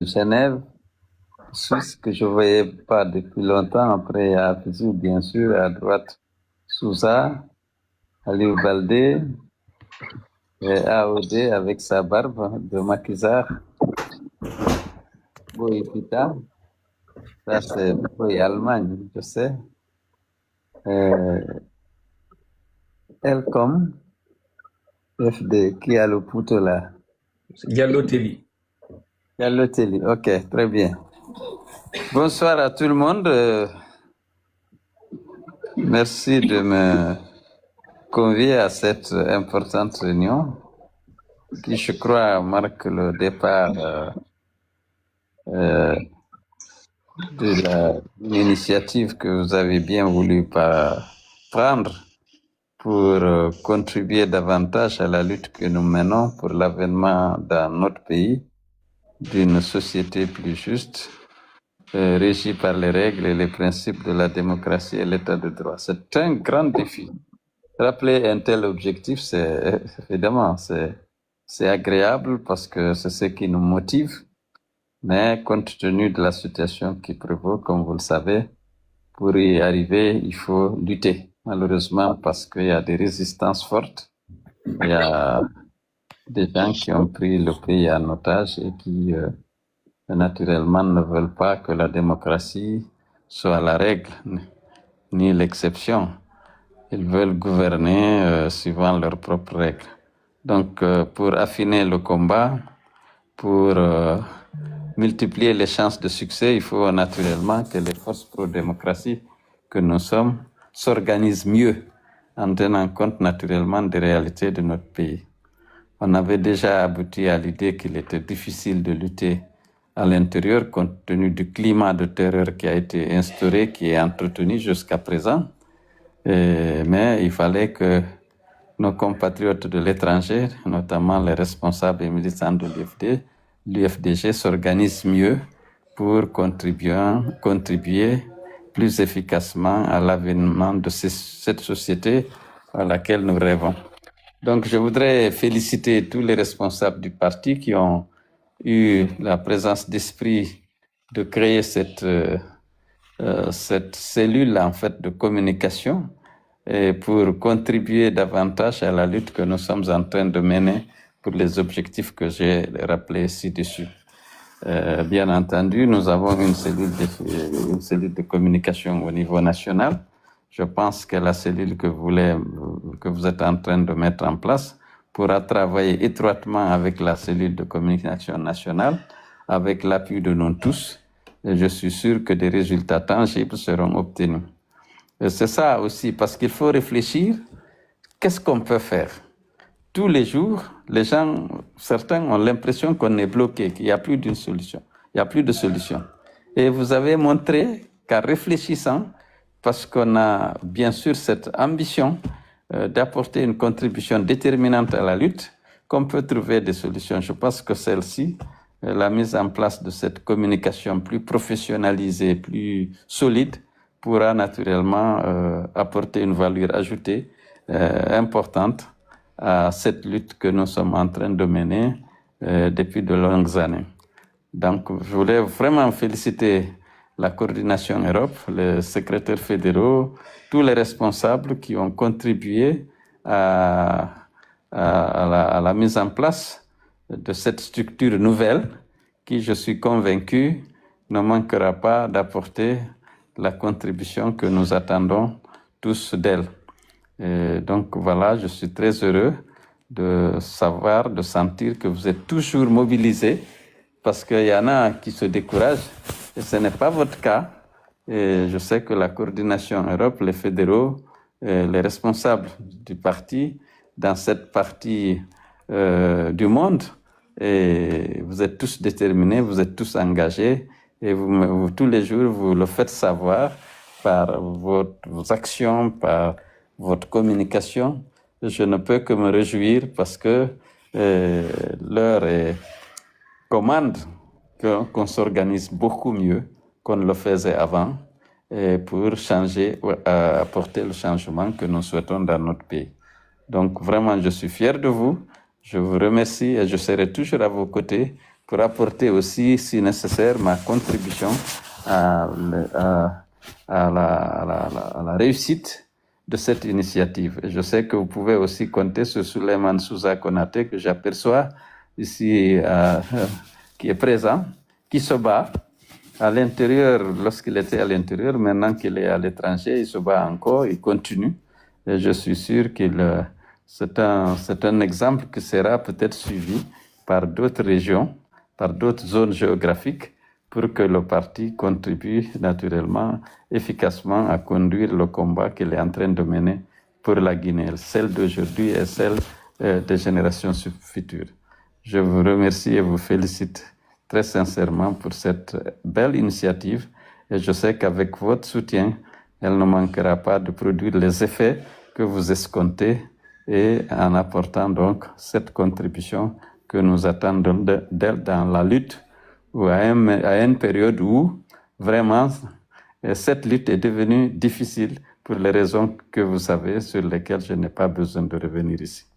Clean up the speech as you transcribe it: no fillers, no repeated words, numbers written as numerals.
Genève, Suisse, que je ne voyais pas depuis longtemps. Après, à Fizou, bien sûr, à droite, Souza, Aliou Baldé, et AOD avec sa barbe de maquisard, Boïpita. Ça, c'est Boy Allemagne, je sais. Elcom, FD, qui a le poutre là? Diallo-Telly. Diallo-Telly, ok, très bien. Bonsoir à tout le monde. Merci de me convier à cette importante réunion qui, je crois, marque le départ de l'initiative que vous avez bien voulu prendre pour contribuer davantage à la lutte que nous menons pour l'avènement dans notre pays d'une société plus juste, régie par les règles et les principes de la démocratie et l'état de droit. C'est un grand défi. Rappeler un tel objectif, c'est évidemment, c'est agréable parce que c'est ce qui nous motive, mais compte tenu de la situation qui prévaut, comme vous le savez, pour y arriver, il faut lutter. Malheureusement, parce qu'il y a des résistances fortes, il y a des gens qui ont pris le pays en otage et qui, naturellement, ne veulent pas que la démocratie soit la règle, ni l'exception. Ils veulent gouverner suivant leurs propres règles. Donc, pour affiner le combat, pour multiplier les chances de succès, il faut naturellement que les forces pro-démocratie que nous sommes s'organisent mieux en tenant compte naturellement des réalités de notre pays. On avait déjà abouti à l'idée qu'il était difficile de lutter à l'intérieur compte tenu du climat de terreur qui a été instauré, qui est entretenu jusqu'à présent. Mais il fallait que nos compatriotes de l'étranger, notamment les responsables et militants de l'UFDG, s'organisent mieux pour contribuer plus efficacement à l'avènement de cette société à laquelle nous rêvons. Donc, je voudrais féliciter tous les responsables du parti qui ont eu la présence d'esprit de créer cette cellule en fait de communication et pour contribuer davantage à la lutte que nous sommes en train de mener pour les objectifs que j'ai rappelés ci-dessus. Bien entendu, nous avons une cellule de communication au niveau national. Je pense que la cellule que vous êtes en train de mettre en place pourra travailler étroitement avec la cellule de communication nationale, avec l'appui de nous tous. Et je suis sûr que des résultats tangibles seront obtenus. Et c'est ça aussi, parce qu'il faut réfléchir, qu'est-ce qu'on peut faire? Tous les jours, les gens, certains ont l'impression qu'on est bloqué, qu'il n'y a plus d'une solution. Il n'y a plus de solution. Et vous avez montré qu'en réfléchissant, parce qu'on a bien sûr cette ambition d'apporter une contribution déterminante à la lutte, qu'on peut trouver des solutions. Je pense que celle-ci, la mise en place de cette communication plus professionnalisée, plus solide, pourra naturellement apporter une valeur ajoutée importante à cette lutte que nous sommes en train de mener depuis de longues années. Donc, je voulais vraiment féliciter la coordination Europe, les secrétaires fédéraux, tous les responsables qui ont contribué à la mise en place de cette structure nouvelle qui, je suis convaincu, ne manquera pas d'apporter la contribution que nous attendons tous d'elle. Et donc voilà, je suis très heureux de savoir, de sentir que vous êtes toujours mobilisés parce qu'il y en a qui se découragent et ce n'est pas votre cas. Et je sais que la coordination Europe, les fédéraux, les responsables du parti dans cette partie du monde, et vous êtes tous déterminés, vous êtes tous engagés et vous, tous les jours, vous le faites savoir par vos actions, par votre communication. Je ne peux que me réjouir parce que l'heure commande qu'on s'organise beaucoup mieux qu'on ne le faisait avant pour changer, apporter le changement que nous souhaitons dans notre pays. Donc vraiment, je suis fier de vous. Je vous remercie et je serai toujours à vos côtés pour apporter aussi, si nécessaire, ma contribution à la réussite de cette initiative. Et je sais que vous pouvez aussi compter sur Souleymane Souza Konaté, que j'aperçois ici, qui est présent, qui se bat à l'intérieur, lorsqu'il était à l'intérieur, maintenant qu'il est à l'étranger, il se bat encore, il continue. Et je suis sûr que c'est un exemple qui sera peut-être suivi par d'autres régions, par d'autres zones géographiques, pour que le parti contribue naturellement, efficacement à conduire le combat qu'il est en train de mener pour la Guinée, celle d'aujourd'hui et celle des générations futures. Je vous remercie et vous félicite très sincèrement pour cette belle initiative et je sais qu'avec votre soutien, elle ne manquera pas de produire les effets que vous escomptez et en apportant donc cette contribution que nous attendons d'elle dans la lutte ou à une période où vraiment cette lutte est devenue difficile pour les raisons que vous savez, sur lesquelles je n'ai pas besoin de revenir ici.